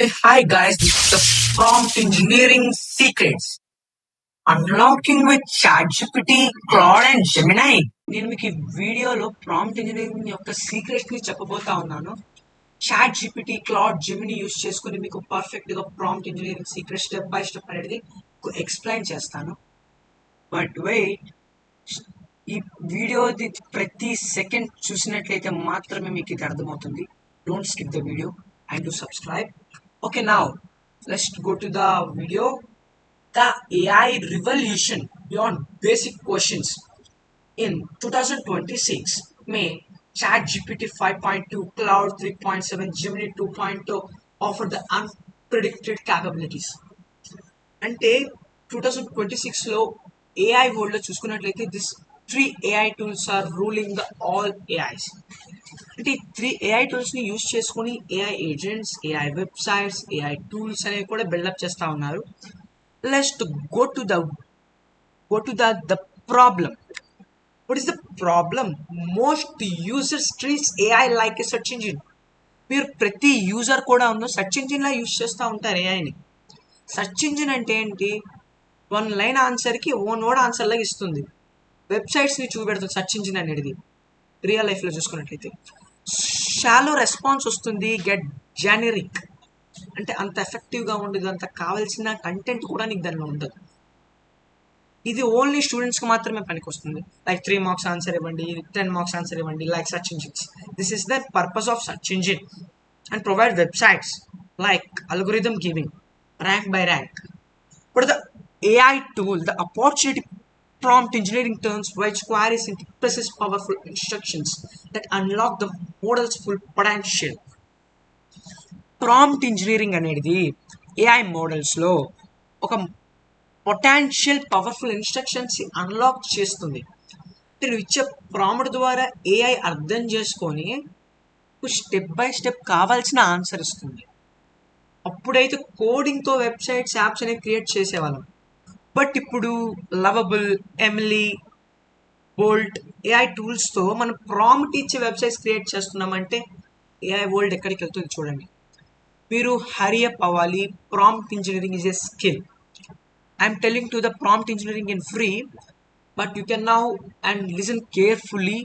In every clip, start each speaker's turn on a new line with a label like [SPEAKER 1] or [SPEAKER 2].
[SPEAKER 1] Hi guys, this is the prompt engineering secrets. Unlocking with ChatGPT, Claude and Gemini. నేను మీకు ఈ వీడియోలో prompt engineering యొక్క secrets ని చెప్పబోతా ఉన్నాను. ChatGPT, Claude, Gemini use చేసుకుని మీకు పర్ఫెక్ట్ గా prompt engineering secret step by step అనేది ఎక్స్ప్లెయిన్ చేస్తాను. బట్ వెయిట్, ఈ వీడియోది ప్రతి సెకండ్ చూసినట్లయితే మాత్రమే మీకు ఇది అర్థమవుతుంది. Don't skip the video and to subscribe. Okay, now let's go to the video. The AI revolution beyond basic questions. In 2026, May, ChatGPT 5.2, Cloud 3.7, Gemini 2.0 offer the unpredicted capabilities. అంటే 2026లో AI వరల్డ్లో చూసుకున్నట్లయితే this 3 AI tools are ruling the all AIs. అంటే ఈ 3 AI టూల్స్ని use చేసుకుని AI agents, AI websites, AI tools అనేవి కూడా buildup చేస్తూ ఉన్నారు. Let's go to the problem. What is the problem? Most users treats AI like a search engine. మీరు ప్రతి user కూడా ఉన్న సెర్చ్ ఇంజిన్లా యూజ్ చేస్తూ ఉంటారు ఏఐని. సెర్చ్ ఇంజిన్ అంటే ఏంటి? 1 లైన్ ఆన్సర్కి ఓన్ వర్డ్ ఆన్సర్ లాగా ఇస్తుంది. వెబ్సైట్స్ని చూపెడుతుంది సెర్చ్ ఇంజిన్ అనేది రియల్ లైఫ్లో చూసుకున్నట్లయితే. షాలో రెస్పాన్స్ వస్తుంది, గెట్ జెనరిక్ అంటే అంత ఎఫెక్టివ్గా ఉండదు, అంత కావాల్సిన కంటెంట్ కూడా నీకు దానిలో ఉండదు. ఇది ఓన్లీ స్టూడెంట్స్కి మాత్రమే పనికి వస్తుంది. లైక్ 3 మార్క్స్ ఆన్సర్ ఇవ్వండి, 10 మార్క్స్ ఆన్సర్ ఇవ్వండి, like search engines. This is the purpose of search engine and provide websites like algorithm giving, rank by rank. But the AI tool, the opportunity prompt engineering turns wedge queries into precise, powerful instructions that unlock the model's full potential. Prompt engineering అనేది AI మోడల్స్లో ఒక potential powerful instructions unlock చేస్తుంది. నువ్వు ఇచ్చే prompt ద్వారా AI అర్థం చేసుకొని step by step కావాల్సిన answer ఇస్తుంది. అప్పుడైతే కోడింగ్తో వెబ్సైట్స్, యాప్స్ అనేవి క్రియేట్ చేసేవాళ్ళం. బట్ ఇప్పుడు లవబుల్, ఎమిలీ, బోల్ట్ ఏఐ టూల్స్తో మనం ప్రాంప్ట్ ఇచ్చే వెబ్సైట్స్ క్రియేట్ చేస్తున్నామంటే ఏఐ వరల్డ్ ఎక్కడికి వెళ్తుంది చూడండి. మీరు హరీ అప్ అవ్వాలి. Prompt engineering is a skill. I'm telling to the prompt engineering in free, but you can now and listen carefully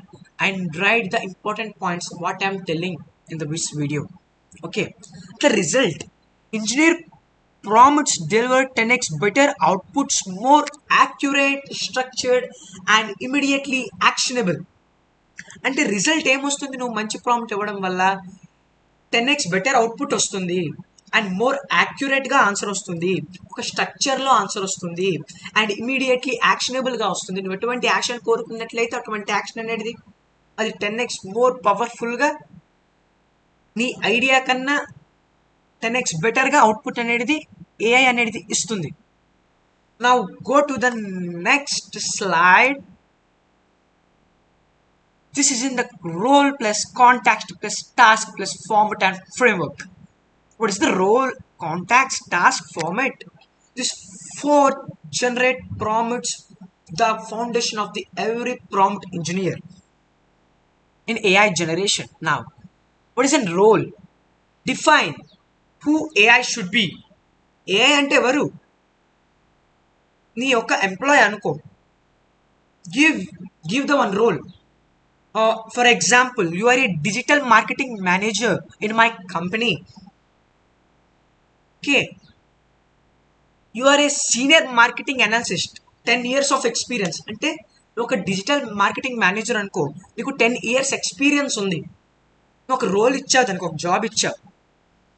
[SPEAKER 1] and right the important points what I'm telling in the this video. Okay, the result: engineer prompts deliver 10x better outputs, more accurate, structured and immediately actionable. అంటే result ఏమొస్తుంది? నువ్వు మంచి prompt ఇవ్వడం వల్ల 10x better output వస్తుంది and more యాక్యురేట్గా answer వస్తుంది, ఒక స్ట్రక్చర్లో answer వస్తుంది అండ్ ఇమీడియట్లీ యాక్షనబుల్గా వస్తుంది. నువ్వు ఎటువంటి యాక్షన్ కోరుకున్నట్లయితే అటువంటి యాక్షన్ అనేది అది 10x మోర్ పవర్ఫుల్గా నీ ఐడియా కన్నా 10x బెటర్గా అవుట్పుట్ అనేది ఏఐ అనేది ఇస్తుంది. Now go to the next slide. This is in the role plus contact plus task plus format and framework. What is the role, contacts, task, format? This 4 generate prompts, the foundation of the every prompt engineer in AI generation. Now, what is a role? Define who AI should be. AI అంటే ఎవరు? నీ యొక్క employee అనుకో. Give the one role. For example, you are a digital marketing manager in my company. Okay, you are a senior marketing analyst, 10 years of experience. అంటే ఒక digital marketing manager అనుకో, నీకు 10 years experience ఉంది. ఒక role ఇచ్చావు, దానికి ఒక job ఇచ్చావు.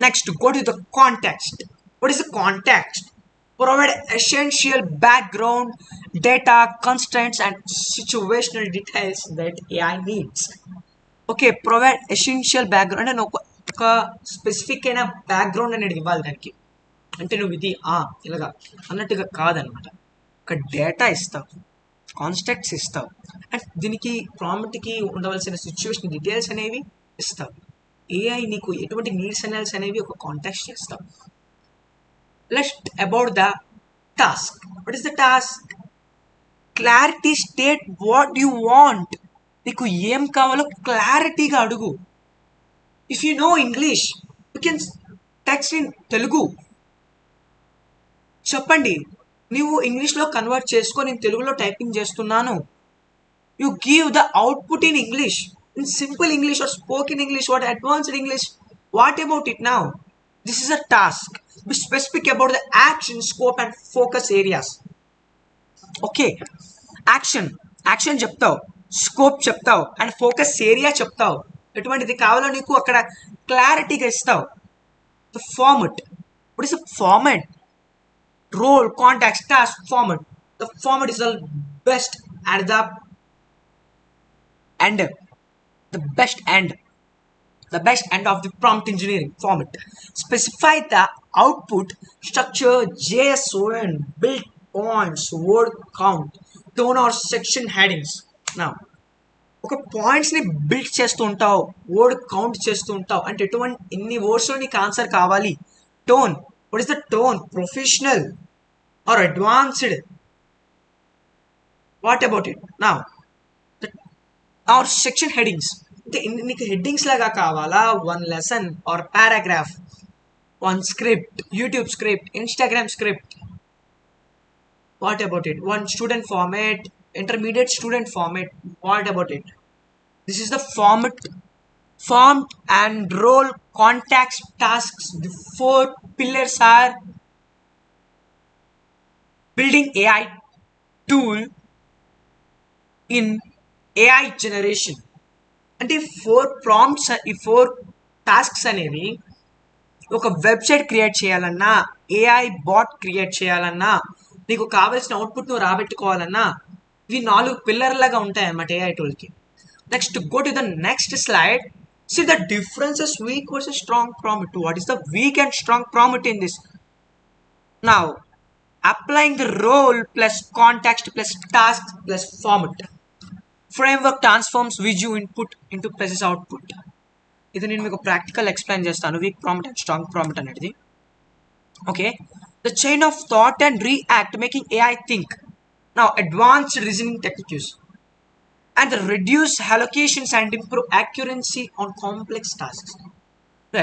[SPEAKER 1] Next, go to the context. What is the context? Provide essential background, data, constraints and situational details that AI needs. Okay, provide essential background అంటే ఒక స్పెసిఫిక్ అయిన బ్యాక్గ్రౌండ్ అనేది ఇవ్వాలి దానికి. అంటే నువ్వు ఇది ఇలాగా అన్నట్టుగా కాదనమాట. ఒక డేటా ఇస్తావు, కాన్స్ట్రక్ట్స్ ఇస్తావు అండ్ దీనికి ప్రాంప్ట్కి ఉండవలసిన సిచ్యువేషన్ డీటెయిల్స్ అనేవి ఇస్తావు. ఏఐ నీకు ఎటువంటి నీడ్స్ అనాలిసిస్ అనేవి ఒక కాంటాక్ట్ చేస్తావు. Let's about the task. What is the task? Clarity, state what you want. నీకు ఏం కావాలో క్లారిటీగా అడుగు. If you know English, you can text in Telugu చెప్పండి. నువ్వు ఇంగ్లీష్లో కన్వర్ట్ చేసుకో, నేను తెలుగులో టైపింగ్ చేస్తున్నాను. You give the output in English, in simple English are spoken English, what advanced English, what about it now? This is a task. Be specific about the action, scope and focus areas. Okay, action చెప్తావు, scope చెప్తావు and focus area చెప్తావు. ఎటువంటిది కావాలో నీకు అక్కడ క్లారిటీగా ఇస్తావు. The format, what is the format? Role, context, task, format. The format is the best at the end. The best end of the prompt engineering format. Specify the output, structure, JSON, build points, word count, tone or section headings. Now, ఒక పాయింట్స్ని build చేస్తూ ఉంటావు, word count చేస్తూ ఉంటావు. అంటే ఎటువంటి ఎన్ని వర్డ్స్లో నీకు ఆన్సర్ కావాలి. Tone, what is the tone? Professional or advanced? What about it now? Or section headings, అంటే నీకు హెడ్డింగ్స్ లాగా కావాలా? One lesson or paragraph, one script, YouTube script, Instagram script. What about it? One student format, intermediate student format. What about it? This is the format and role, context, tasks. The 4 pillars are building AI tool in AI generation. అంటే 4 prompts, ఈ 4 tasks అనేవి ఒక website create చేయాలన్నా, AI bot create చేయాలన్నా, నీకు కావాల్సిన output నువ్వు రాబెట్టుకోవాలన్నా, ఇవి 4 పిల్లర్లాగా ఉంటాయి అన్నమాట ఏఐ టూల్కి. Next, go to the next slide. See the differences, weak versus strong prompt. What is the weak and strong prompt in this? Now, applying the role plus context plus task plus format. Framework transforms visual input into process output. ఇది నేను మీకు practical explain చేస్తాను, weak prompt and strong prompt అనేది. Okay, the chain of thought and ReAct, making AI think. Now, advanced reasoning techniques and reduce allocations and improve accuracy on complex tasks.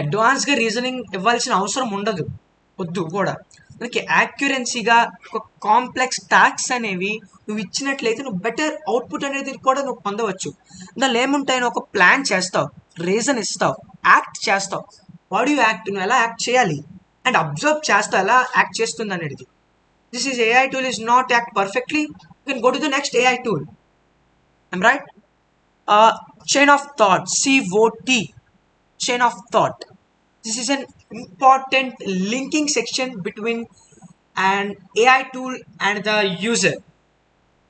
[SPEAKER 1] అడ్వాన్స్గా reasoning ఇవ్వాల్సిన అవసరం వద్దు కూడా. మనకి యాక్యురెన్సీగా ఒక complex tasks అనేవి నువ్వు ఇచ్చినట్లయితే నువ్వు బెటర్ అవుట్పుట్ అనేది కూడా నువ్వు పొందవచ్చు. దానిలో ఏముంటాయి? నువ్వు ఒక ప్లాన్ చేస్తావు, రీజన్ ఇస్తావు, యాక్ట్ చేస్తావు. వాట్ యూ యాక్ట్, నువ్వు ఎలా యాక్ట్ చేయాలి, అండ్ అబ్జర్వ్ చేస్తావు ఎలా యాక్ట్ చేస్తుంది అనేది. This is AI tool is not act perfectly. You can go to the next AI tool. I'm right? Chain of thought, COT, chain of thought. This is an important linking section between an AI tool and the user.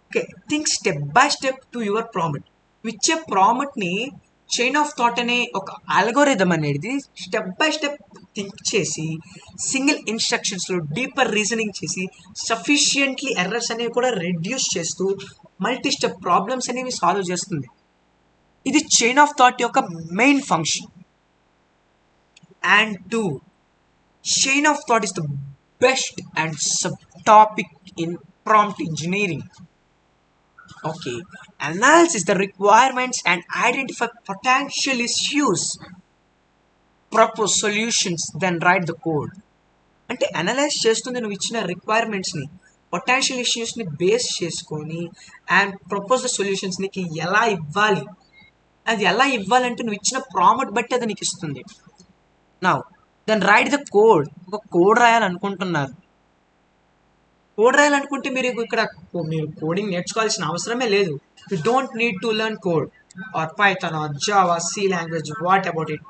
[SPEAKER 1] Okay, think step by step to your prompt. Which a prompt ni chain of thought అనే ఒక algorithm అనేది step by step think చేసి single ఇన్స్ట్రక్షన్స్లో deeper reasoning చేసి sufficiently errors అనేవి కూడా reduce చేస్తూ multi step problems అనేవి solve చేస్తుంది. ఇది చైన్ ఆఫ్ థాట్ యొక్క main function. And 2, chain of thought is the best and sub topic in prompt engineering. Okay, analyze the requirements and identify potential issues, propose solutions, then write the code. అంటే analyse చేస్తుంది నువ్వు ఇచ్చిన రిక్వైర్మెంట్స్ని, potential ఇష్యూస్ని base చేసుకొని and propose the solutions. నీకు ఎలా ఇవ్వాలి, అది ఎలా ఇవ్వాలంటే నువ్వు ఇచ్చిన ప్రాంప్ట్ బట్టి అది నీకు ఇస్తుంది. Now then write the code. ఒక కోడ్ రాయాలనుకుంటున్నారు, కోడ్ రాయాలనుకుంటే మీరు ఇక్కడ మీరు కోడింగ్ నేర్చుకోవాల్సిన అవసరమే లేదు. You don't need to learn code or Python or Java, C language. What about it?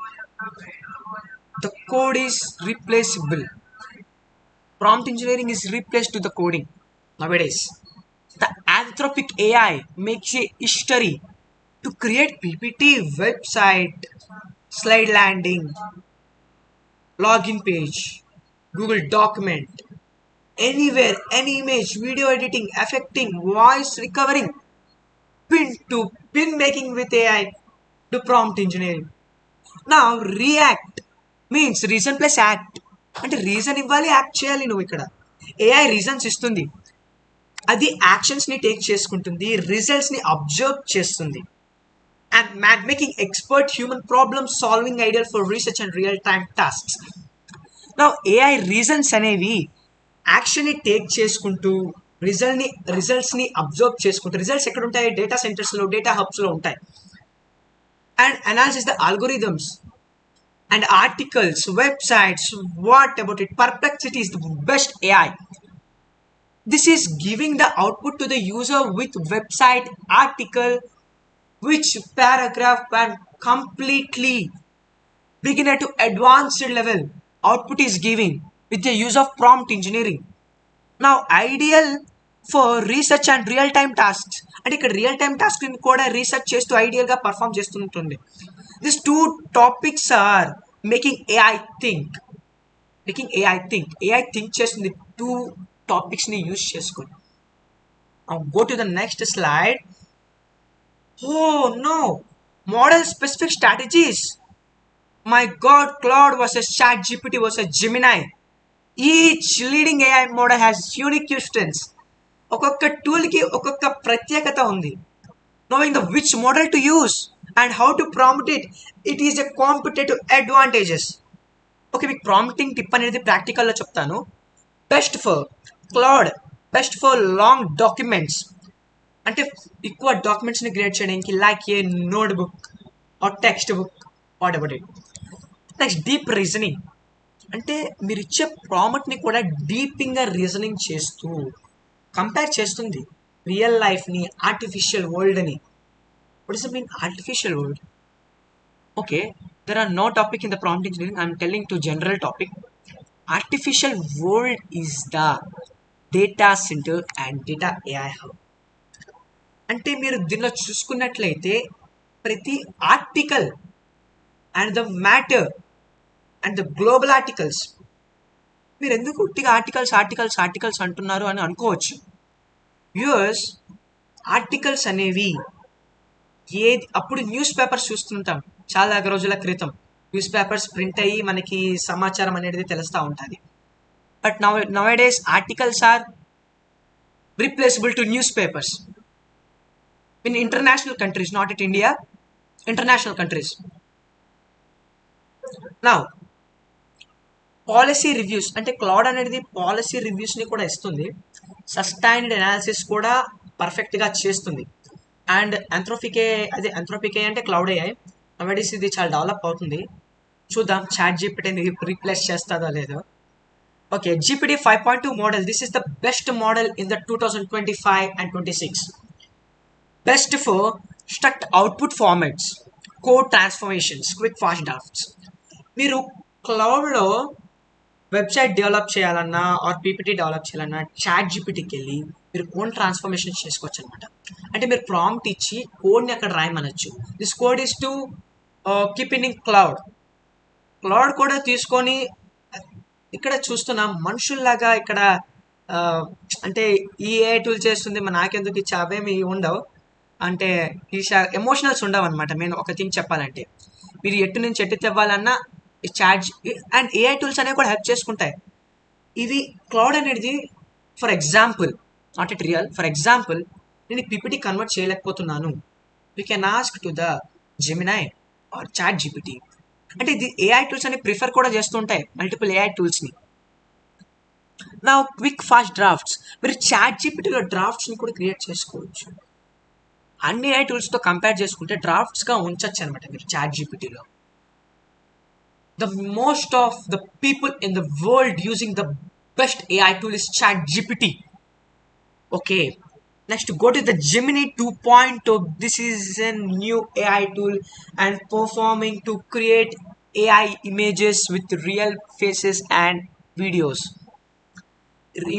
[SPEAKER 1] The code is replaceable. Prompt engineering is replace to the coding nowadays. The Anthropic AI makes a history to create PPT, website, slide landing, login page, Google document, anywhere, any image, video editing, affecting, voice recovering, pin to pin making with AI to prompt engineering. Now, react means reason plus act. అంటే reason ఇవ్వాలి, act చేయాలి. నువ్వు ఇక్కడ AI reasons ఇస్తుంది, అది యాక్షన్స్ని take చేసుకుంటుంది, రిజల్ట్స్ని observe చేస్తుంది. And making expert human problem solving ideal for research and real time tasks. నా ఏఐ రీజన్స్ అనేవి యాక్షన్ని టేక్ చేసుకుంటూ రిజల్ట్స్ని అబ్జర్వ్ చేసుకుంటూ, రిజల్ట్స్ ఎక్కడ ఉంటాయి? డేటా సెంటర్స్లో, డేటా హబ్స్లో ఉంటాయి. And analysis the algorithms and articles, websites, what about it? Perplexity is the best AI. This is giving the output to the user with website, article, which paragraph and completely beginner to advanced level output is giving with the use of prompt engineering. Now ideal for research and real time tasks. అంటే ఇక్కడ real time task కూడా research చేస్తూ ఐడియల్గా perform చేస్తుంటుంది. These two topics are making AI think. AI think చేస్తుంది two టాపిక్స్ని use చేసుకొని. Go to the next slide. Oh no! Model specific strategies. My God, Claude versus ChatGPT versus Gemini. Each leading AI model has unique strengths. ఒక్కొక్క టూల్కి ఒక్కొక్క ప్రత్యేకత ఉంది. Knowing the which model to use and how to prompt it, it is a competitive advantages. Okay, మీకు prompting tip అనేది ప్రాక్టికల్లో చెప్తాను. Best for Claude, best for long documents, అంటే ఎక్కువ డాక్యుమెంట్స్ని క్రియేట్ చేయడానికి, like a notebook or textbook, whatever it. Next deep reasoning, అంటే మీరు ఇచ్చే ప్రాంప్ట్ని కూడా డీపింగ్గా రీజనింగ్ చేస్తూ కంపేర్ చేస్తుంది రియల్ లైఫ్ని, ఆర్టిఫిషియల్ వరల్డ్ని. What is mean artificial world? Okay, there are no topic in the prompt engineering. I'm telling to general topic. Artificial world is the data center and data AI hub. అంటే మీరు దీనిలో చూసుకున్నట్లయితే ప్రతి article and the matter and the global articles, మీరు ఎందుకు ఉట్టిగా articles అంటున్నారు అని అనుకోవచ్చు. వ్యూవర్స్, ఆర్టికల్స్ అనేవి అప్పుడు న్యూస్ పేపర్స్ చూస్తుంటాం చాలా రోజుల క్రితం. న్యూస్ పేపర్స్ ప్రింట్ అయ్యి మనకి సమాచారం అనేది తెలుస్తూ ఉంటుంది. But nowadays articles are replaceable to newspapers in international countries, not it India, international countries. Now policy reviews, అంటే క్లౌడ్ అనేది పాలసీ రివ్యూస్ని కూడా ఇస్తుంది. సస్టైన్డ్ అనాలిసిస్ కూడా పర్ఫెక్ట్గా చేస్తుంది. అండ్ అంథ్రోపికే అంటే క్లౌడ్ AI. నవేడేస్ ఇది చాలా డెవలప్ అవుతుంది. చూద్దాం ChatGPTని రీప్లేస్ చేస్తుందో లేదో. Okay, GPT 5.2 model. This is the best model in the 2025 and 26. Best for struct output formats, code transformations, quick fast drafts. మీరు క్లౌడ్లో వెబ్సైట్ డెవలప్ చేయాలన్నా ఆర్ పీపీటీ డెవలప్ చేయాలన్నా ChatGPTకి వెళ్ళి మీరు కోడ్ ట్రాన్స్ఫర్మేషన్ చేసుకోవచ్చు అనమాట. అంటే మీరు ప్రాంప్ట్ ఇచ్చి కోడ్ని అక్కడ రాయమనొచ్చు. This code is to keep in Claude కూడా తీసుకొని ఇక్కడ చూస్తున్నాం మనుషుల్లాగా ఇక్కడ అంటే ఈ AI టూల్ చేస్తుంది, నాకెందుకు ఇచ్చి అవేమి ఉండవు. అంటే ఈ ఎమోషనల్స్ ఉండవు అనమాట. నేను ఒక థింగ్ చెప్పాలంటే, మీరు ఎటు నుంచి ఎటు తెవ్వాలన్నా చార్జ్ అండ్ AI టూల్స్ అనేవి కూడా హెల్ప్ చేసుకుంటాయి. ఇది క్లౌడ్ అనేది for example, not it real, for example నేను పీపీటీ కన్వర్ట్ చేయలేకపోతున్నాను, you can ask to the Gemini or ChatGPT. అంటే ఇది AI టూల్స్ అని ప్రిఫర్ కూడా చేస్తుంటాయి, మల్టిపుల్ AI టూల్స్ని. నా క్విక్ ఫాస్ట్ డ్రాఫ్ట్స్, మీరు ChatGPTలో డ్రాఫ్ట్స్ని కూడా క్రియేట్ చేసుకోవచ్చు. అన్ని AI టూల్స్తో కంపేర్ చేసుకుంటే డ్రాఫ్ట్స్గా ఉంచచ్చు అనమాట మీరు ChatGPTలో. The most of the people in the world using the best AI tool is ChatGPT. Okay, next go to the Gemini 2.0. This is a new AI tool and performing to create AI images with real faces and videos.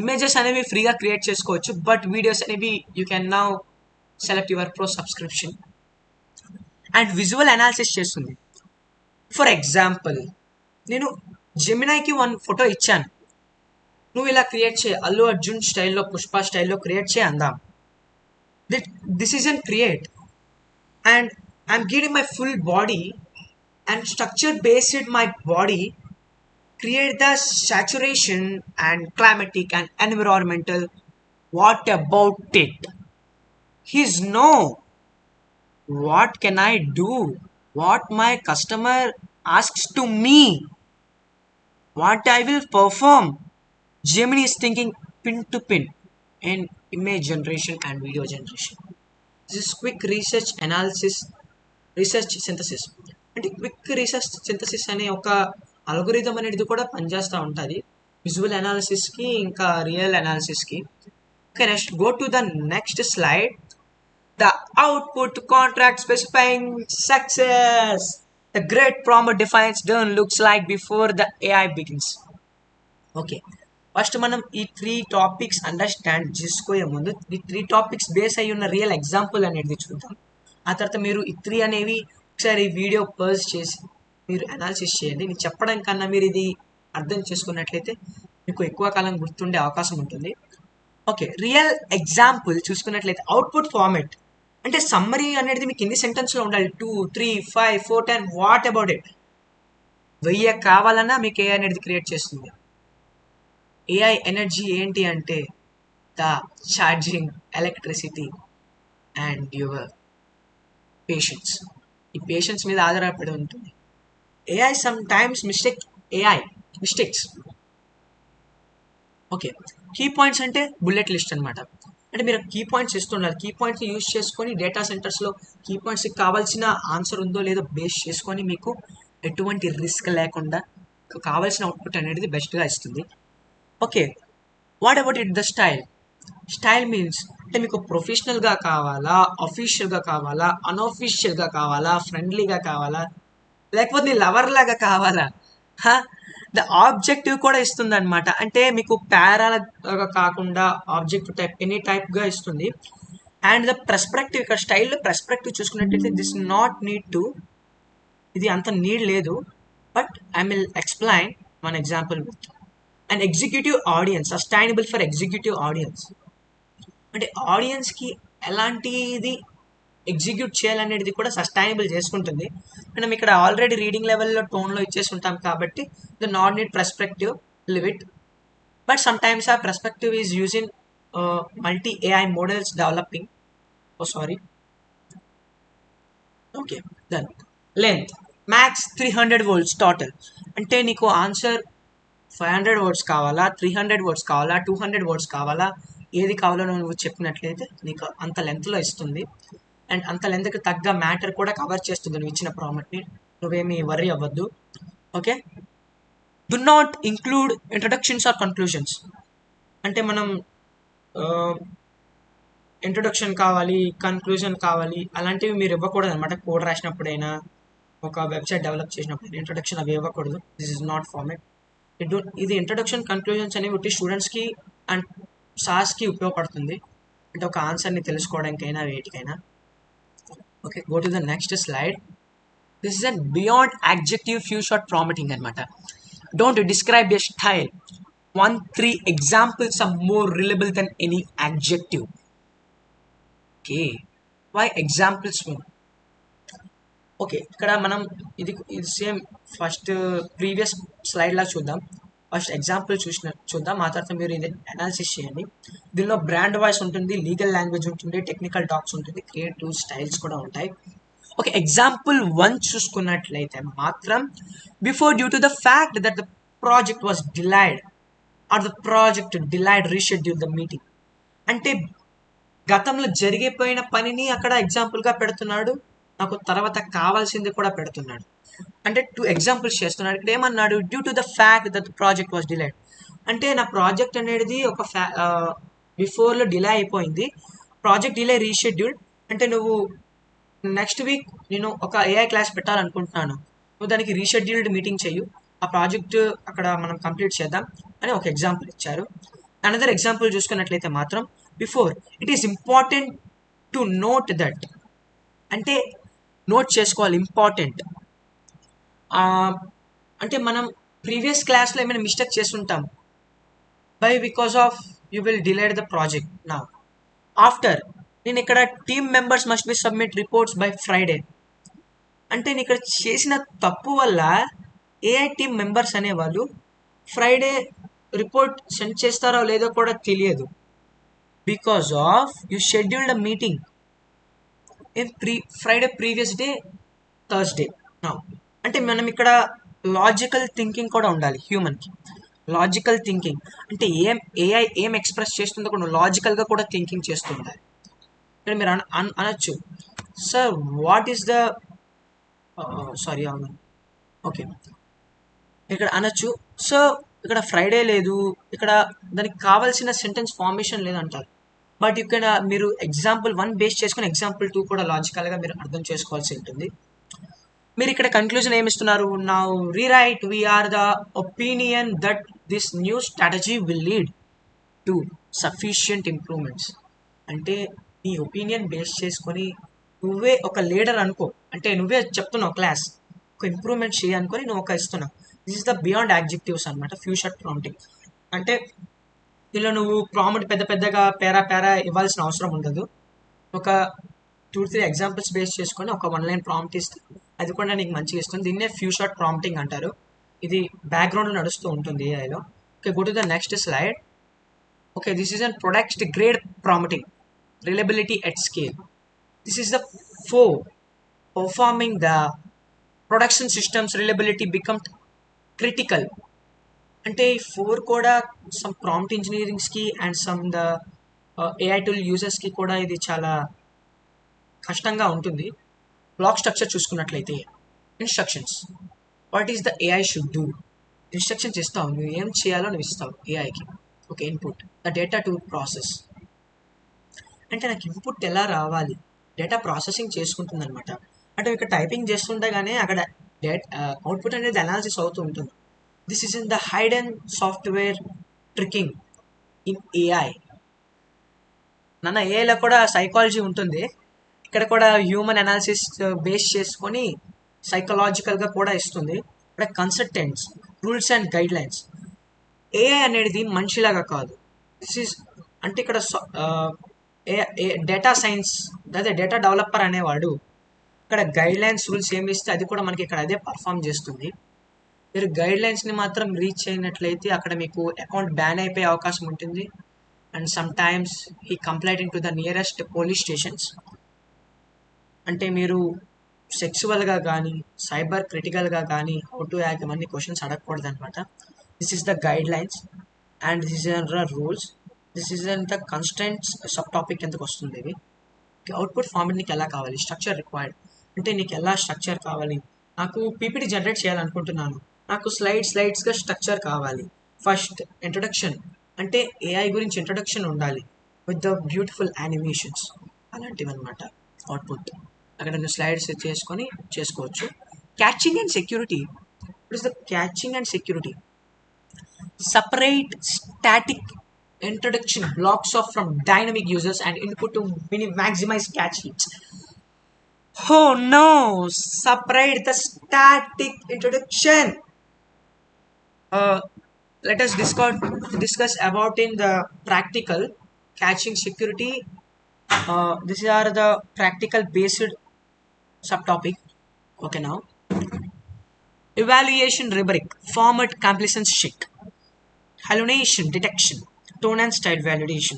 [SPEAKER 1] Images అనేవి ఫ్రీగా create చేసుకోవచ్చు, but videos అనేవి you can now select your pro subscription. And visual analysis చేస్తుంది. For example, నేను జెమినైకి 1 photo ఇచ్చాను, నువ్వు ఇలా create చేయి, అల్లు అర్జున్ స్టైల్లో, పుష్ప స్టైల్లో క్రియేట్ చేయి అందాం. This is an create and I'm giving my full body and structure based my body, create the saturation and climatic and environmental. What about it? He's no. What can I do? What my customer asks to me? what I will perform. Gemini is thinking pin to pin in image generation and video generation. This is quick research analysis, research synthesis. అంటే quick research synthesis అనే ఒక algorithm అనేది కూడా పనిచేస్తూ ఉంటుంది visual అనాలిసిస్కి ఇంకా real అనాలిసిస్కి. Okay, next go to the next slide. The output contract specifying success. The great prompt defines done looks like before the AI begins. Okay, first మనం ఈ 3 టాపిక్స్ అండర్స్టాండ్ చేసుకోయే ముందు ఈ 3 టాపిక్స్ బేస్ అయ్యి ఉన్న real example అనేది చూద్దాం. ఆ తర్వాత మీరు ఈ 3 అనేవి ఒకసారి వీడియో పర్స్ చేసి మీరు అనాలిసిస్ చేయండి. నేను చెప్పడం కన్నా మీరు ఇది అర్థం చేసుకున్నట్లయితే మీకు ఎక్కువ కాలం గుర్తుండే అవకాశం ఉంటుంది. ఓకే, రియల్ ఎగ్జాంపుల్ చూసుకున్నట్లయితే అవుట్పుట్ ఫార్మాట్ అంటే సమ్మరీ అనేది మీకు ఎన్ని సెంటెన్స్లో ఉండాలి? 2, 3, 5, 4, 10 వాట్ అబౌట్ ఇట్. 1000 కావాలన్నా మీకు ఏ అనేది క్రియేట్ చేస్తుంది. ఏఐ ఎనర్జీ ఏంటి అంటే the charging electricity and your patience. ఈ పేషెన్స్ మీద ఆధారపడి ఉంటుంది. AI sometimes mistakes. Okay, key points అంటే బుల్లెట్ లిస్ట్ అనమాట. అంటే మీరు కీ పాయింట్స్ ఇస్తున్నారు, కీ పాయింట్స్ యూజ్ చేసుకొని డేటా సెంటర్స్లో కీ పాయింట్స్కి కావాల్సిన ఆన్సర్ ఉందో లేదో బేస్ చేసుకొని మీకు ఎటువంటి రిస్క్ లేకుండా కావాల్సిన అవుట్పుట్ అనేది బెస్ట్గా ఇస్తుంది. Okay, what about it the style means అంటే మీకు ప్రొఫెషనల్గా కావాలా, అఫీషియల్గా కావాలా, అన్అఫీషియల్గా కావాలా, ఫ్రెండ్లీగా కావాలా, లేకపోతే నీ లవర్ లాగా కావాలా. ద ఆబ్జెక్టివ్ కూడా ఇస్తుంది అనమాట. అంటే మీకు పారాలాగా కాకుండా ఆబ్జెక్టివ్ టైప్ ఎనీ టైప్గా ఇస్తుంది. అండ్ ద పర్స్పెక్టివ్, ఇక్కడ స్టైల్లో పర్స్పెక్టివ్ చూసుకున్నట్టయితే దిస్ నాట్ నీడ్ టు, ఇది అంత నీడ్ లేదు. But I will explain one example with and executive audience. Sustainable for executive audience అంటే ఆడియన్స్కి ఎలాంటిది ఎగ్జిక్యూట్ చేయాలనేది కూడా సస్టైనబుల్ చేసుకుంటుంది. మనం ఇక్కడ ఆల్రెడీ రీడింగ్ లెవెల్లో టోన్లో ఇచ్చేసి ఉంటాం కాబట్టి the not need perspective leave it. But sometimes a perspective is using multi AI models developing. Okay, then length max 300 words టోటల్. అంటే నీకు ఆన్సర్ 500 words కావాలా, 300 words కావాలా, 200 words కావాలా, ఏది కావాలో నువ్వు చెప్పినట్లయితే నీకు అంత లెంత్లో ఇస్తుంది. అండ్ అంత లెంత్కి తగ్గ మ్యాటర్ కూడా కవర్ చేస్తుంది నువ్వు ఇచ్చిన ప్రాంప్ట్ని. నువ్వేమీ వర్రీ అవ్వద్దు. Okay, do not include introductions or conclusions. అంటే మనం ఇంట్రొడక్షన్ కావాలి, కన్క్లూజన్ కావాలి అలాంటివి మీరు ఇవ్వకూడదు అనమాట. కోడ్ రాసినప్పుడైనా ఒక వెబ్సైట్ డెవలప్ చేసినప్పుడు ఇంట్రొడక్షన్ అవి ఇవ్వకూడదు. This is not format. ఇది ఇంట్రొడక్షన్ కన్క్లూజన్స్ అనేవి ఒకటి స్టూడెంట్స్కి అండ్ సాస్కి ఉపయోగపడుతుంది. అంటే ఒక ఆన్సర్ని తెలుసుకోవడానికైనా వేటికైనా. Okay, go to the next slide. This is an beyond adjective few shot prompting అనమాట. Don't describe your style. 1-3 examples are more reliable than any adjective. Okay, why examples? Okay, ఇక్కడ మనం ఇది సేమ్ ఫస్ట్ ప్రీవియస్ స్లైడ్లా చూద్దాం. First example చూద్దాం. ఆ తర్వాత మీరు ఇది అనాలిసిస్ చేయండి. దీనిలో బ్రాండ్ వాయిస్ ఉంటుంది, లీగల్ లాంగ్వేజ్ ఉంటుంది, టెక్నికల్ టాక్స్ ఉంటుంది, క్రియేటివ్ స్టైల్స్ కూడా ఉంటాయి. ఓకే, ఎగ్జాంపుల్ 1 చూసుకున్నట్లయితే మాత్రం before due to the fact that the project was delayed or the project delayed reschedule the meeting. అంటే గతంలో జరిగిపోయిన పనిని అక్కడ ఎగ్జాంపుల్గా పెడుతున్నాడు, నాకు తర్వాత కావాల్సింది కూడా పెడుతున్నాడు. అంటే 2 ఎగ్జాంపుల్స్ చేస్తున్నాడు. ఇక్కడ ఏమన్నాడు? Due to the fact that the project was delayed. అంటే నా ప్రాజెక్ట్ అనేది ఒక బిఫోర్లో డిలే అయిపోయింది. ప్రాజెక్ట్ డిలే రీషెడ్యూల్డ్ అంటే నువ్వు నెక్స్ట్ వీక్ నేను ఒక ఏఐ క్లాస్ పెట్టాలనుకుంటున్నాను, నువ్వు దానికి రీషెడ్యూల్డ్ మీటింగ్ చెయ్యు, ఆ ప్రాజెక్ట్ అక్కడ మనం కంప్లీట్ చేద్దాం అని ఒక ఎగ్జాంపుల్ ఇచ్చారు. అనదర్ ఎగ్జాంపుల్ చూసుకున్నట్లయితే మాత్రం before it is important to note that. అంటే నోట్ చేసుకోవాలి, ఇంపార్టెంట్. అంటే మనం ప్రీవియస్ క్లాస్లో ఏమైనా మిస్టేక్ చేస్తుంటాం. Because of you will delayed the project now. After నేను ఇక్కడ team members must be submit reports by Friday. అంటే నేను ఇక్కడ చేసిన తప్పు వల్ల ఏఐ టీమ్ మెంబర్స్ అనేవాళ్ళు ఫ్రైడే రిపోర్ట్ సెండ్ చేస్తారో లేదో కూడా తెలియదు. Because of you scheduled a meeting in Friday previous day Thursday now. అంటే మనం ఇక్కడ లాజికల్ థింకింగ్ కూడా ఉండాలి హ్యూమన్కి. లాజికల్ థింకింగ్ అంటే ఏఐ ఏం ఎక్స్ప్రెస్ చేస్తుందో కూడా లాజికల్గా కూడా థింకింగ్ చేస్తూ ఉండాలి. ఇక్కడ మీరు అనొచ్చు, sir what is the sorry అవును ఓకే, ఇక్కడ అనొచ్చు, సో ఇక్కడ ఫ్రైడే లేదు, ఇక్కడ దానికి కావాల్సిన సెంటెన్స్ ఫార్మేషన్ లేదు అంటారు. బట్ ఇక్కడ మీరు ఎగ్జాంపుల్ 1 బేస్ చేసుకుని ఎగ్జాంపుల్ 2 కూడా లాజికల్గా మీరు అర్థం చేసుకోవాల్సి ఉంటుంది. మీరు ఇక్కడ కన్క్లూజన్ ఏమిస్తున్నారు, now rewrite we are the opinion that this new strategy will lead to sufficient improvements. అంటే నీ ఒపీనియన్ బేస్ చేసుకొని నువ్వే ఒక లీడర్ అనుకో, అంటే నువ్వే చెప్తున్నావు క్లాస్ ఒక ఇంప్రూవ్మెంట్ చేయనుకొని నువ్వు ఒక ఇస్తున్నావు. This is the beyond adjectives అనమాట ఫ్యూ షార్ట్ ప్రాంప్టింగ్. అంటే దీనిలో నువ్వు ప్రాంప్ట్ పెద్ద పెద్దగా పేరా ఇవ్వాల్సిన అవసరం ఉండదు. ఒక 2-3 ఎగ్జాంపుల్స్ బేస్ చేసుకొని ఒక 1 లైన్ ప్రాంప్ట్ ఇస్తే అది కూడా నీకు మంచిగా ఇస్తుంది. దీన్నే ఫ్యూ షార్ట్ ప్రాంప్టింగ్ అంటారు. ఇది బ్యాక్గ్రౌండ్లో నడుస్తూ ఉంటుంది ఏఐలో. Okay, go to the next slide. Okay, this is an product grade prompting, reliability at scale. This is the 4 performing the production systems reliability become critical. అంటే ఈ 4 కూడా సమ్ ప్రాంప్ట్ ఇంజనీరింగ్స్కి and some the AI tool యూజర్స్కి కూడా ఇది చాలా కష్టంగా ఉంటుంది. బ్లాక్ స్ట్రక్చర్ చూసుకున్నట్లయితే instructions, what is the AI should do. Instructions ఇస్తావు, నువ్వు ఏం చేయాలో నువ్వు ఇస్తావు ఏఐకి. Okay, input the data to process, అంటే నాకు ఇన్పుట్ ఎలా రావాలి, డేటా ప్రాసెసింగ్ చేసుకుంటుంది అనమాట. అంటే ఇక్కడ టైపింగ్ చేస్తుండగానే అక్కడ అవుట్పుట్ అనేది అనాలిసిస్ అవుతూ ఉంటుంది. This is in the Hayden software tricking in AI. నాన్న ఏఐలో కూడా సైకాలజీ ఉంటుంది, ఇక్కడ కూడా హ్యూమన్ అనాలిసిస్ బేస్ చేసుకొని సైకలాజికల్గా కూడా ఇస్తుంది. ఇక్కడ consultants, rules and guide lines. AI అనేది మనిషిలాగా కాదు. దిస్ ఈస్ అంటే ఇక్కడ డేటా సైన్స్ అదే డేటా డెవలపర్ అనేవాడు ఇక్కడ గైడ్ లైన్స్ రూల్స్ ఏమి ఇస్తే అది కూడా మనకి ఇక్కడ అదే పర్ఫామ్ చేస్తుంది. మీరు గైడ్ లైన్స్ని మాత్రం రీచ్ అయినట్లయితే అక్కడ మీకు అకౌంట్ బ్యాన్ అయిపోయే అవకాశం ఉంటుంది. అండ్ సమ్ టైమ్స్ ఈ complaint to the nearest police stations. అంటే మీరు సెక్సువల్గా కానీ సైబర్ క్రిటికల్గా కానీ హౌ టు యాక్ట్ ఇవన్నీ క్వశ్చన్స్ అడగకూడదు అనమాట. This is the guide lines and this is the rules. This is the constants sub topic ఎందుకు వస్తుంది ఇది. అవుట్పుట్ ఫార్మెట్ నీకు ఎలా కావాలి, స్ట్రక్చర్ రిక్వైర్డ్ అంటే నీకు ఎలా స్ట్రక్చర్ కావాలి. నాకు పీపీటీ జనరేట్ చేయాలనుకుంటున్నాను, నాకు స్లైడ్స్గా స్ట్రక్చర్ కావాలి. ఫస్ట్ ఇంట్రొడక్షన్ అంటే ఏఐ గురించి ఇంట్రొడక్షన్ ఉండాలి విత్ ద బ్యూటిఫుల్ యానిమేషన్స్ అలాంటివి అనమాట. అవుట్పుట్ అక్కడ నువ్వు స్లైడ్స్ చేసుకొని చేసుకోవచ్చు. Catching and security, it is the catching and security. Separate static introduction blocks off from dynamic users and input to maximize catch hits. Oh no! Separate the static introduction. Let us discuss about in the practical catching security. These are the practical based subtopic. Okay, now evaluation rubric, format compliance check, hallucination detection, tone and style validation,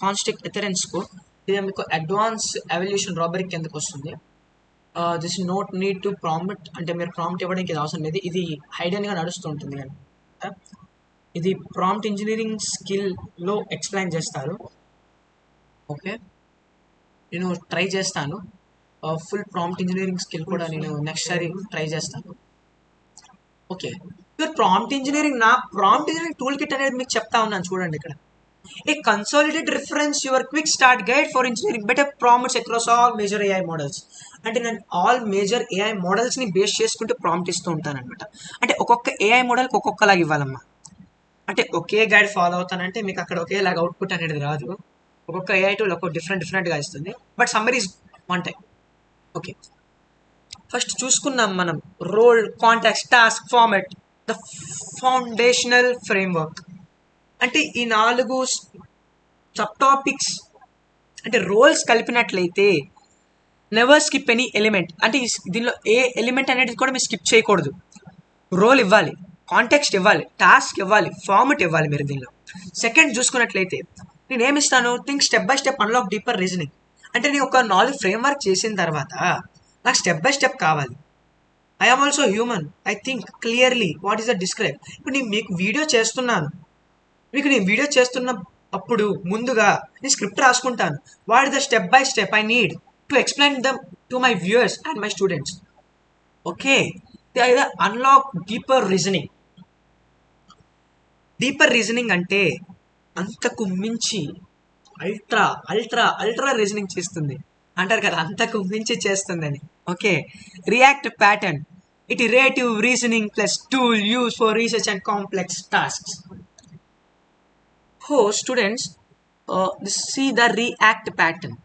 [SPEAKER 1] constant adherence score. ఇది మీకు advance evaluation robbery కిందకు వస్తుంది. This note need to prompt, అంటే మీరు prompt ఇవ్వడానికి ఇది అవసరం లేదు, ఇది హైడెన్గా నడుస్తూ ఉంటుంది. ఇది ప్రాంప్ట్ ఇంజనీరింగ్ స్కిల్లో ఎక్స్ప్లెయిన్ చేస్తారు. ఓకే, నేను ట్రై చేస్తాను ఫుల్ ప్రాంప్ట్ ఇంజనీరింగ్ స్కిల్ కూడా నేను నెక్స్ట్ సారి ట్రై చేస్తాను. ఓకే, యువర్ ప్రాంప్ట్ ఇంజనీరింగ్, నా ప్రాంప్ట్ ఇంజనీరింగ్ టూల్ కిట్ అనేది మీకు చెప్తా ఉన్నాను చూడండి. ఇక్కడ a consolidated reference your quick start guide for engineering better prompts across all major AI models. అంటే నేను ఆల్ మేజర్ ఏఐ మోడల్స్ని బేస్ చేసుకుంటూ ప్రాంప్ట్ ఇస్తూ ఉంటాను అనమాట. అంటే ఒక్కొక్క ఏఐ మోడల్కి ఒక్కొక్కలాగా ఇవ్వాలమ్మా. అంటే ఒకే గైడ్ ఫాలో అవుతానంటే మీకు అక్కడ ఒకేలాగా అవుట్పుట్ అనేది రాదు. ఒక్కొక్క ఏఐ టూల్ ఒక్కొక్క డిఫరెంట్గా ఇస్తుంది. But summaries one time. Okay, first చూసుకున్నాం మనం role, contacts, task, format, the foundational framework. అంటే ఈ 4 సబ్ టాపిక్స్ అంటే రోల్స్ కలిపినట్లయితే నెవర్ స్కిప్ ఎనీ ఎలిమెంట్. అంటే దీనిలో ఏ ఎలిమెంట్ అనేది కూడా మీరు స్కిప్ చేయకూడదు. రోల్ ఇవ్వాలి, కాంటెక్స్ట్ ఇవ్వాలి, టాస్క్ ఇవ్వాలి, ఫార్మాట్ ఇవ్వాలి మీరు దీనిలో. సెకండ్ చూసుకున్నట్లయితే నేను ఏమిస్తాను, think step by step unlock deeper reasoning. అంటే నేను ఒక 4 ఫ్రేమ్వర్క్ చేసిన తర్వాత నాకు స్టెప్ బై స్టెప్ కావాలి. I am also human. I think clearly what is the describe. ఇప్పుడు నేను మీకు వీడియో చేస్తున్నాను, నేను వీడియో చేస్తున్న అప్పుడు ముందుగా నేను స్క్రిప్ట్ రాసుకుంటాను. What is the step by step I need to explain them to my viewers and my students. Okay, unlock deeper reasoning. Deeper reasoning అంటే అంతకు మించి అల్ట్రా అల్ట్రా అల్ట్రా రీజనింగ్ చేస్తుంది అంటారు కదా, అంతకు మించి చేస్తుందని. Okay, react pattern, iterative reasoning plus tool use for research and complex tasks. Students, see the react pattern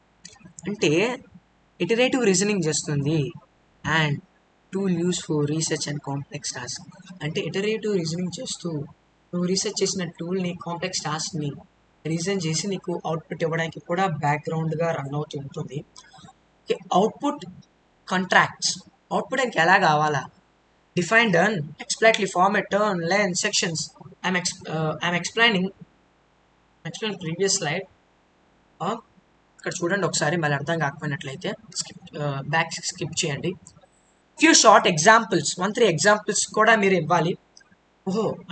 [SPEAKER 1] అంటే ఇటరేటివ్ రీజనింగ్ చేస్తుంది and tool use for research and complex task అంటే iterative reasoning చేస్తూ నువ్వు రీసెర్చ్ చేసిన టూల్ని, complex టాస్క్ని reason చేసి నీకు output ఇవ్వడానికి కూడా బ్యాక్గ్రౌండ్గా రన్ అవుతూ ఉంటుంది. Okay, output contracts. అవుట్పుట్ ఇంక ఎలా కావాలా? Define done, explicitly format turn length sections. I'm explain previous slide. ఇక్కడ చూడండి ఒకసారి, మళ్ళీ అర్థం కాకపోయినట్లయితే స్కిప్ చేయండి. ఫ్యూ షార్ట్ ఎగ్జాంపుల్స్, 1-3 ఎగ్జాంపుల్స్ కూడా మీరు ఇవ్వాలి.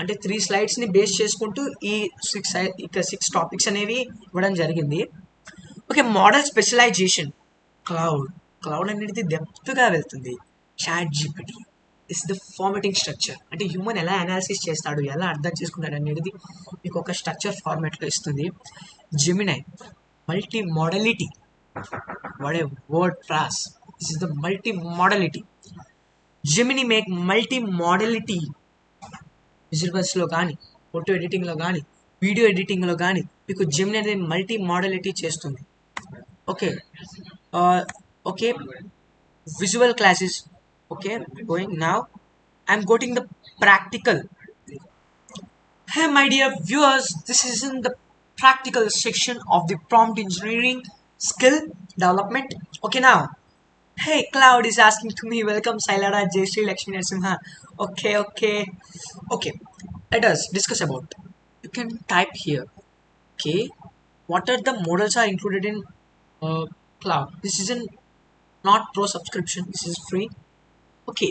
[SPEAKER 1] అంటే 3 స్లైడ్స్ని బేస్ చేసుకుంటూ ఈ 6 టాపిక్స్ అనేవి ఇవ్వడం జరిగింది. Okay, model specialisation. క్లౌడ్ అనేది డెప్త్గా వెళ్తుంది. Chat GPT is the formatting structure. అంటే హ్యూమన్ ఎలా అనాలిసిస్ చేస్తాడు, ఎలా అర్థం చేసుకున్నాడు అనేది మీకు ఒక స్ట్రక్చర్ ఫార్మాట్లో ఇస్తుంది. Gemini multi modality. What a word phrase, this is the multi modality. Gemini make multi modality. విజువల్స్లో కానీ, ఫోటో ఎడిటింగ్లో కానీ, వీడియో ఎడిటింగ్లో కానీ మీకు జెమిని అనేది మల్టీ మోడలిటీ చేస్తుంది. Okay, visual classes. Okay, going now. I'm quoting the practical. Hey my dear viewers, this is in the practical section of the prompt engineering skill development. Okay, now, hey, Cloud is asking to me, welcome Sailada Jayashree Lakshmi Narasimha. Okay, let us discuss about. You can type here. Okay, what are the models are included in Cloud? This is not pro subscription, this is free. Okay,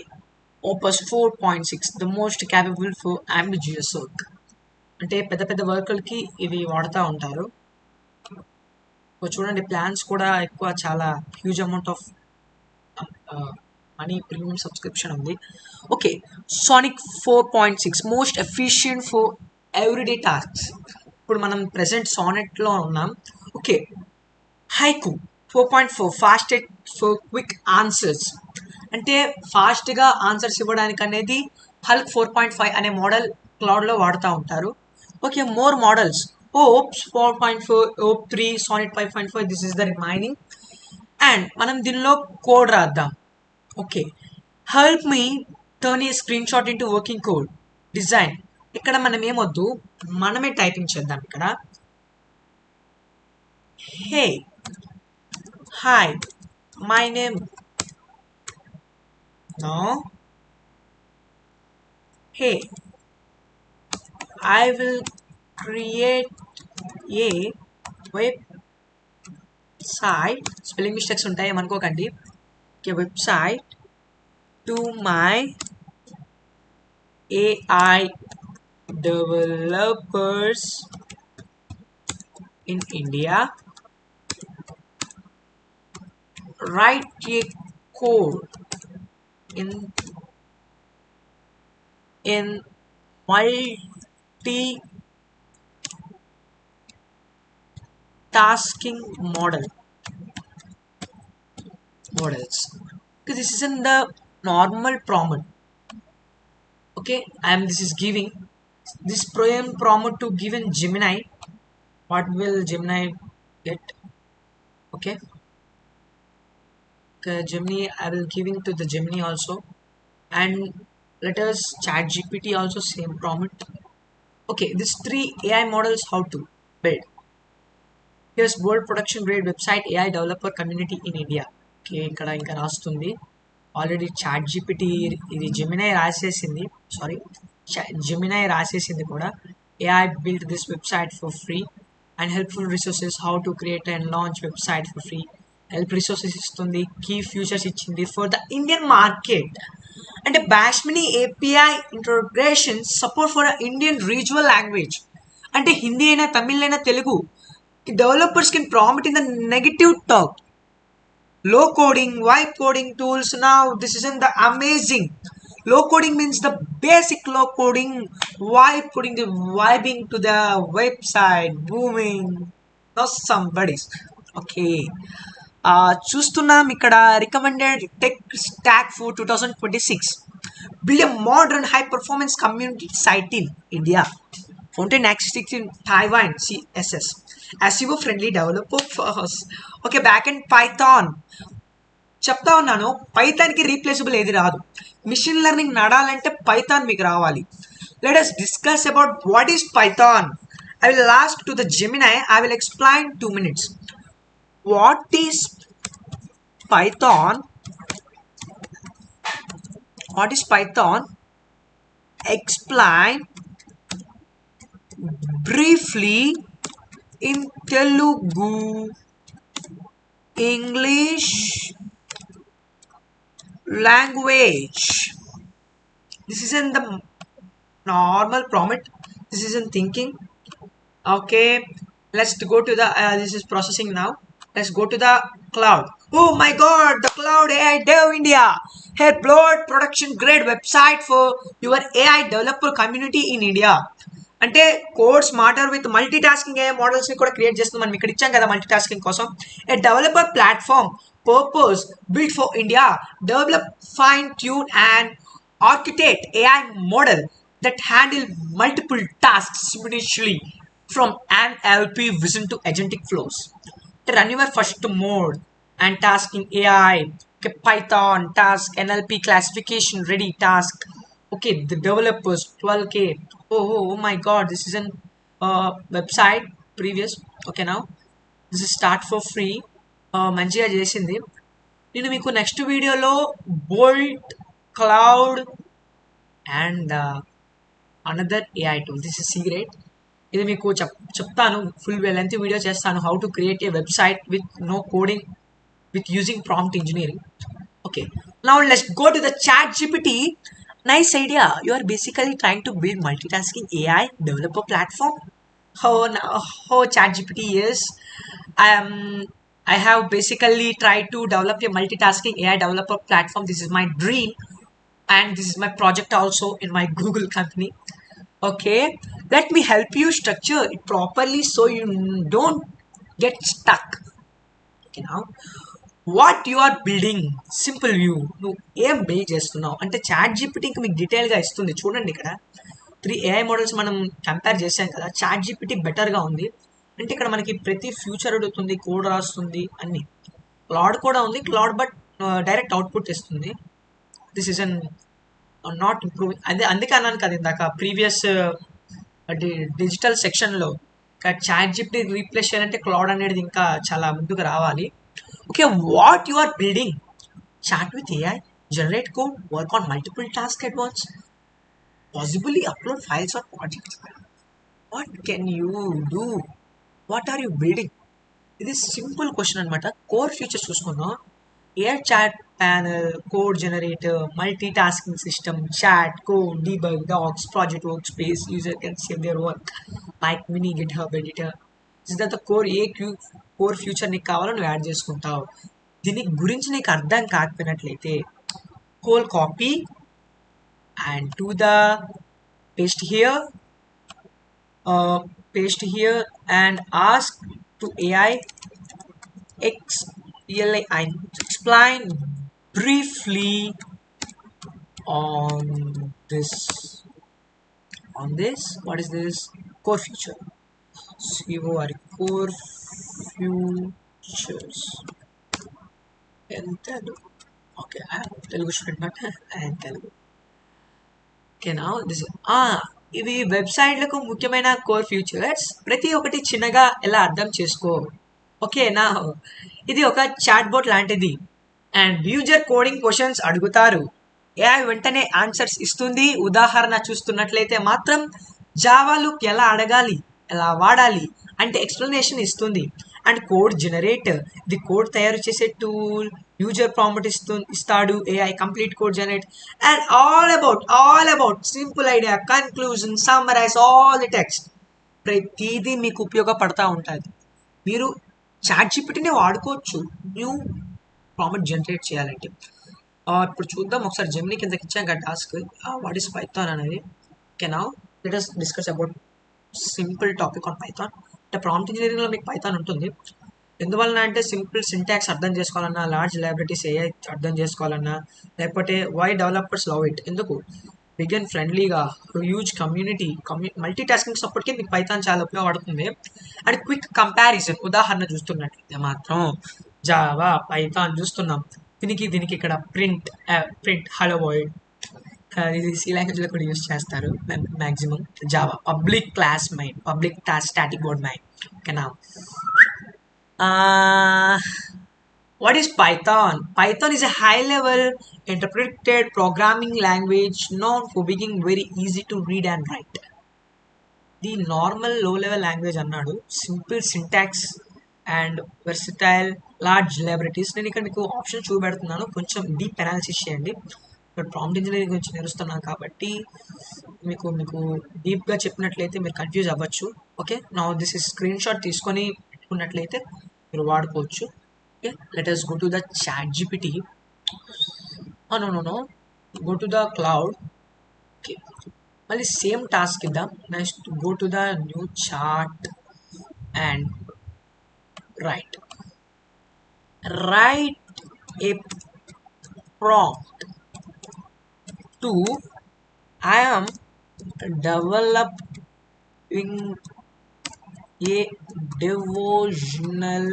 [SPEAKER 1] Opus 4.6, the most capable for ambiguous work. అంటే పెద్ద పెద్ద వర్కులకి ఇవి వాడుతూ ఉంటారు. చూడండి, plans కూడా ఎక్కువ, చాలా huge amount of money premium subscription ఉంది. Okay, Sonnet 4.6, most efficient for everyday tasks. ఇప్పుడు మనం ప్రెసెంట్ సానెట్లో ఉన్నాం. Okay, Haiku 4.4, fastest for quick answers. అంటే ఫాస్ట్గా ఆన్సర్స్ ఇవ్వడానికి అనేది హల్క్ 4.5 అనే మోడల్ క్లౌడ్లో వాడుతూ ఉంటారు. Okay, more models. Opus 4.4, Opus 3, Sonnet 5.5, this is the remaining. And మనం దీనిలో కోడ్ రాద్దాం. Okay, help me turn a screenshot into working code design. ఇక్కడ మనం ఏమొద్దు, మనమే టైపింగ్ చేద్దాం. ఇక్కడ హే hi, my name. No. Hey, I will create a website. Spelling mistakes ఉంటాయి ఏమనుకోకండి. Okay, website to my AI developers in India. Write a code in multi-tasking models. Because this is in the normal prompt. Okay, this is giving this prompt to given Gemini. What will Gemini get? Okay, Gemini, I will giving to the Gemini also, and let us chat GPT also same prompt. Okay, these 3 AI models how to build. Here's world production grade website AI developer community in India. Okay, ikkada inka rastundi already chat GPT ఇది Gemini రాసేసింది. Sorry, Gemini రాసేసింది కూడా. AI built this website for free and helpful resources how to create and launch website for free. Help resources ఇస్తుంది, key features ఇచ్చింది for the Indian market. అంటే బాష్మిని API integration support for Indian regional language అంటే హిందీ అయినా తమిళ్ అయినా Telugu developers can prompt in the negative talk low coding vibe coding tools. Now this isn't the amazing. Low coding means the basic low coding, vibe coding, the vibing to the website booming. Now somebody's okay. చూస్తున్నాం ఇక్కడ recommended tech stock for 2026 build a modern high performance community site in India. Fountain X6 in Taiwan, CSS. SEO friendly developer first. Okay, backend Python. చెప్తా ఉన్నాను పైథాన్కి replaceable ఏది రాదు. Machine learning నడాలంటే Python మీకు రావాలి. Let us discuss about what is Python. I will ask to the Gemini. I will explain 2 minutes. What is Python? What is Python? Explain briefly in Telugu, English language. This isn't the normal prompt. This isn't thinking. Okay, let's go to the this is processing now. Let's go to the cloud. Oh my god, the cloud AI Dev India. Hey, upload production grade website for your AI developer community in India. అంటే code smarter with multitasking a మోడల్స్ని కూడా create చేస్తుంది. మనం ఇక్కడ ఇచ్చాం కదా multitasking కోసం. A developer platform purpose build for India. Develop fine tune and architect AI model that handle multiple tasks simultaneously from NLP vision to agentic flows. Run your first mode and tasking AI. Okay, Python task NLP classification ready task. Okay, the developers 12k. Oh my god, this is an website previous. Okay, now this is start for free. మంచిగా చేసింది. నేను మీకు next వీడియోలో Bolt Claude and another AI tool this is secret. ఇది మీకు చెప్తాను. Full length video చేస్తాను. How to create a website with no coding with using prompt engineering. Okay, now let's go to the chat GPT. Nice idea. You are basically trying to build multitasking AI developer platform. How ChatGPT is. I have basically tried to develop a multitasking AI developer platform. This is my dream, and this is my project also in my Google company. Okay, let me help you structure it properly so you don't get stuck. Okay, now what you are building simple view. నువ్వు ఏం build చేస్తున్నావు అంటే chat జీపీటీకి మీకు డీటెయిల్గా ఇస్తుంది. చూడండి ఇక్కడ 3 AI models మనం కంపేర్ చేసాం కదా. చాట్ జీపీటీ బెటర్గా ఉంది. అంటే ఇక్కడ మనకి ప్రతి ఫ్యూచర్ అడుగుతుంది, కోడ్ రాస్తుంది అన్ని. క్లౌడ్ కూడా ఉంది, క్లౌడ్ బట్ డైరెక్ట్ అవుట్పుట్ ఇస్తుంది. This is an not improving. అందుకే అన్నాను కదా ఇందాక ప్రీవియస్ డిజిటల్ సెక్షన్లో చాట్ జీపీటీ రీప్లేస్ చేయాలంటే క్లౌడ్ అనేది ఇంకా చాలా ముందుకు రావాలి. Okay, what you are building? Chat with AI, generate code, work on multiple tasks at once, possibly upload files or projects. What can you do? What are you building? This is simple question anamata. Core features చూసుకున్నాం. AI chat panel, code generator, multitasking system, chat, code, debug, docs, project workspace. User can save their work like mini GitHub editor. This is the core core feature నీకు కావాలో నువ్వు add చేసుకుంటావు. దీని గురించి నీకు అర్థం కాకపోయినట్లయితే whole copy and to the paste here and ask to AI explain briefly on this. What is this? Core feature. COR core futures and Telugu. Okay, I am Telugu student, but I am Telugu. Okay, now this ఇవి వెబ్సైట్లకు ముఖ్యమైన core futures. ప్రతి ఒక్కటి చిన్నగా ఎలా అర్థం చేసుకో. Okay, నా ఇది ఒక చాట్ బోట్ లాంటిది అండ్ యూజర్ కోడింగ్ క్వశ్చన్స్ అడుగుతారు. ఏఐ వెంటనే ఆన్సర్స్ ఇస్తుంది. ఉదాహరణ చూస్తున్నట్లయితే మాత్రం జావా లుక్ ఎలా అడగాలి, ఎలా వాడాలి అంటే ఎక్స్ప్లెనేషన్ ఇస్తుంది. అండ్ కోడ్ జనరేటర్, ఇది కోడ్ తయారు చేసే టూల్. యూజర్ ప్రాంప్ట్ ఇస్తాడు, AI complete code generate, and all about simple idea, conclusion, summarise all the text. ప్రతిదీ మీకు ఉపయోగపడతా ఉంటుంది. మీరు చాట్ జీపీటీని వాడుకోవచ్చు న్యూ ప్రాంప్ట్ జనరేట్ చేయాలంటే. ఇప్పుడు చూద్దాం ఒకసారి. జెమినీ కిందకి ఇచ్చాం కదా టాస్క్, వాట్ ఈస్ పైథాన్ అనేది. Okay, now let us discuss about simple topic on Python. అంటే ప్రాంప్ట్ ఇంజనీరింగ్లో మీకు పైథాన్ ఉంటుంది. ఎందువలన అంటే సింపుల్ సింటాక్స్ అర్థం చేసుకోవాలన్నా, లార్జ్ లైబ్రరీస్ AI అర్థం చేసుకోవాలన్నా, లేకపోతే వై డెవలపర్స్ లవ్ ఇట్, ఎందుకు బిగ్ అండ్ ఫ్రెండ్లీగా, హ్యూజ్ కమ్యూనిటీ, మల్టీ టాస్కింగ్ సపోర్ట్కి మీకు పైథాన్ చాలా ఉపయోగపడుతుంది. అండ్ క్విక్ కంపారిజన్, ఉదాహరణ చూస్తున్నట్లయితే మాత్రం జావా, పైథాన్ చూస్తున్నాం. దీనికి ఇక్కడ ప్రింట్ హలో వరల్డ్, ఇది సి లాంగ్వేజ్లో కూడా యూస్ చేస్తారు maximum. Java public class main, public static void main. ఓకేనా. What is Python? Python is a high-level interpreted programming language known for being very easy to read and write. The normal low-level language అన్నాడు. Simple syntax and versatile, large libraries. నేను ఇక్కడ మీకు option చూపెడుతున్నాను, కొంచెం deep analysis చేయండి. ఇక్కడ prompt engineering గురించి నేర్చుతున్నాను కాబట్టి మీకు డీప్గా చెప్పినట్లయితే మీరు కన్ఫ్యూజ్ అవ్వచ్చు. ఓకే, నా దిస్ ఇస్ స్క్రీన్ షాట్ తీసుకొని పెట్టుకున్నట్లయితే మీరు వాడుకోవచ్చు. Okay, let us go to the chat GPT. No, go to the cloud. Okay, మళ్ళీ సేమ్ టాస్క్ ఇద్దాం. Next go to the new chart and right A prompt to I am developing a devotional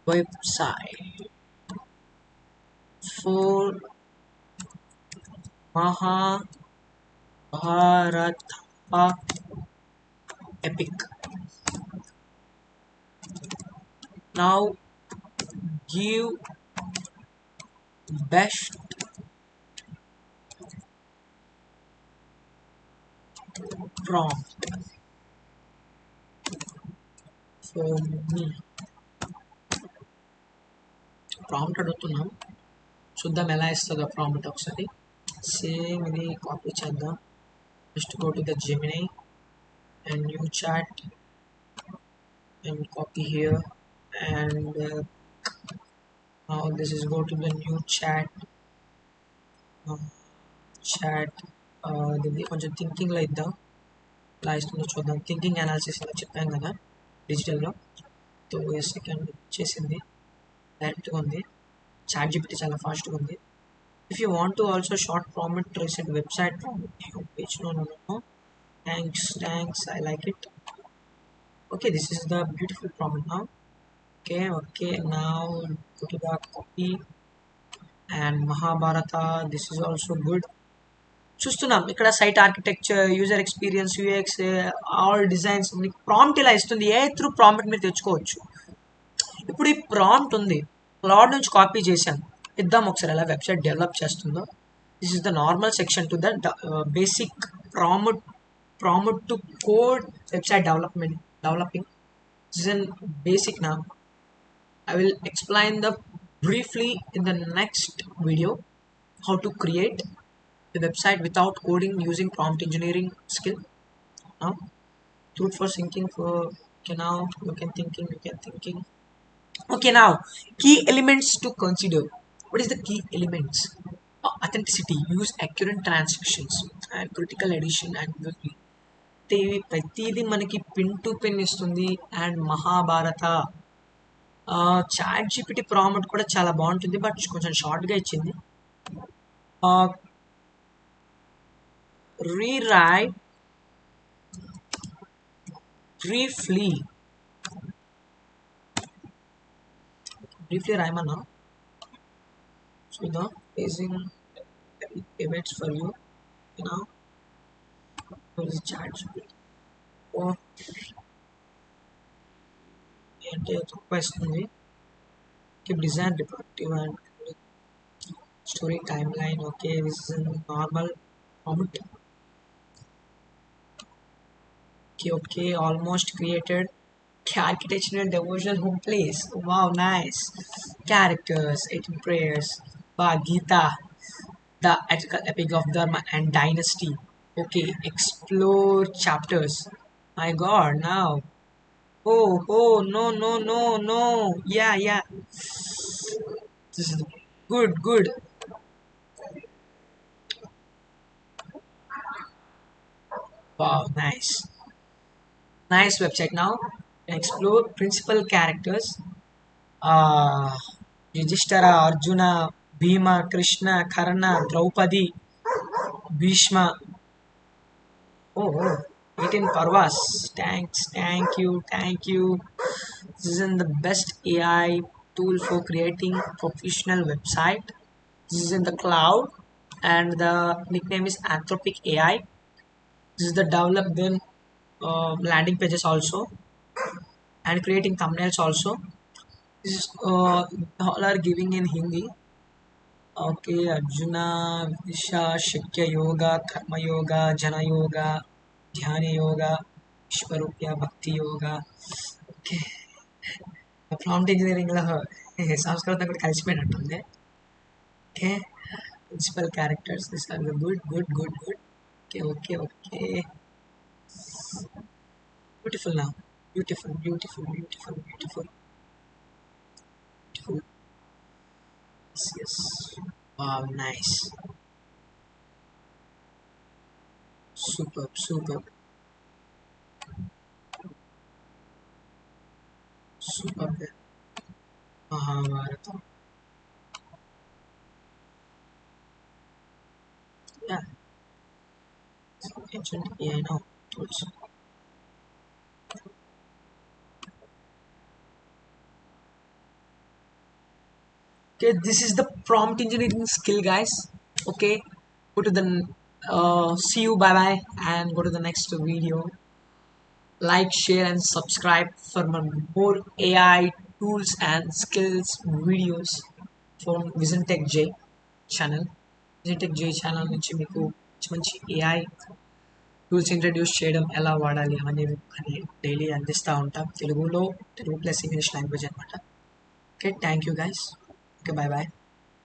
[SPEAKER 1] website for Mahabharata epic. Now give best prompt for me. Prompt అడుగుతున్నాం, చూద్దాం ఎలా ఇస్తుందో prompt. ఒకసారి same ఇది copy చేద్దాం. Just go to the Gemini and new chat and copy here and now this is go to the new chat. దీన్ని కొంచెం థింకింగ్లో ఇద్దాం, ఎలా ఇస్తుందో చూద్దాం. థింకింగ్ అనాలిసిస్ ఇలా చెప్పాం కదా డిజిటల్లో. తో సెకండ్ చేసింది డైరెక్ట్గా ఉంది. చాట్ జీపీటీ చాలా ఫాస్ట్గా ఉంది. If you want to also short prompt recent website prompt page. No thanks, I like it. Okay, this is the beautiful prompt now. Okay, now go to the copy and Mahabharata. This is also good. చూస్తున్నాం ఇక్కడ site architecture, user experience, UX, all designs. మీకు prompt ఇలా ఇస్తుంది. ఏ through prompt మీరు తెచ్చుకోవచ్చు. ఇప్పుడు ఈ prompt ఉంది, క్లౌడ్ నుంచి కాపీ చేశాను. ఇద్దాం ఒకసారి ఎలా వెబ్సైట్ డెవలప్ చేస్తుందో. This is the normal section to the basic prompt to code website developing. This is in basic now. I will explain the briefly in the next video how to create a website without coding using prompt engineering skill. Now, truth for thinking for. Okay, now you can thinking. Okay, now key elements to consider. What is the key elements? Authenticity, use accurate transcriptions and critical addition and ప్రతిదీ మనకి pin to pin ఇస్తుంది. And Mahabharata ChatGPT prompt కూడా చాలా బాగుంటుంది, but కొంచెం షార్ట్గా ఇచ్చింది. Rewrite briefly రాయమన్నా. చూద్దాం. Facing events for you know ChatGPT అంటే తక్కువ ఇస్తుంది. keep design repetitive and story timeline. Okay, this is a normal prompt. Okay, almost created. architecture and devotional home place. Wow, nice. Characters, 18 prayers. Wow, Gita, the ethical epic of Dharma and Dynasty. Okay, explore chapters. My God, now. Oh, no. Yeah. This is good. Wow, nice website. Now explore principal characters. uh Yudhishthira, Arjuna, Bhima, Krishna, Karna, Draupadi, Bhishma. Oh, 18 Parvas. Thank you. This is in the best AI tool for creating professional website. This is in the cloud, and the nickname is Anthropic AI. This is the development landing pages also, and creating thumbnails also. This is all are giving in Hindi. Okay, Arjuna, Visha, Shakya Yoga, Karma Yoga, Jana Yoga, Dhyana Yoga, Ishwarupya, Bhakti Yoga. Okay, prompt ఇంజనీరింగ్లో సంస్కృతం కూడా కలిసిపోయినట్టుంది. Okay, principal characters this are good. Okay. Beautiful now. Beautiful. Yes. Wow, nice. Superb. Superb. Mahabharata. Yeah, ancient AI now tools. Okay, this is the prompt engineering skill, guys. Okay, go to the see you, bye, and go to the next video. Like, share, and subscribe for more AI tools and skills videos from Vision Tech J channel. Vision Tech J channel నుంచి మీకు మంచి AI tools introduce చేయడం ఎలా వాడాలి అనేది daily అందిస్తూ ఉంటాం Telugu plus English language అనమాట. Okay, thank you guys. Okay, bye.